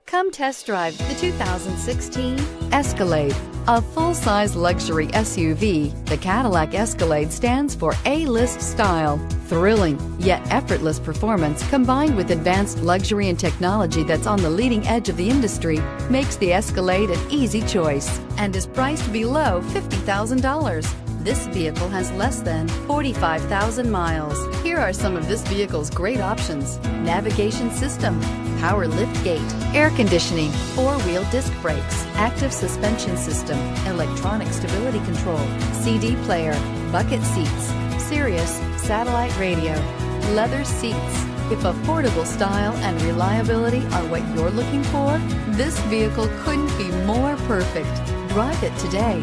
Come test drive the 2016 Escalade. A full-size luxury SUV, the Cadillac Escalade stands for A-list style. Thrilling, yet effortless performance combined with advanced luxury and technology that's on the leading edge of the industry makes the Escalade an easy choice and is priced below $50,000. This vehicle has less than 45,000 miles. Here are some of this vehicle's great options: navigation system, power lift gate, air conditioning, four-wheel disc brakes, active suspension system, electronic stability control, CD player, bucket seats, Sirius satellite radio, leather seats. If affordable style and reliability are what you're looking for, this vehicle couldn't be more perfect. Drive it today.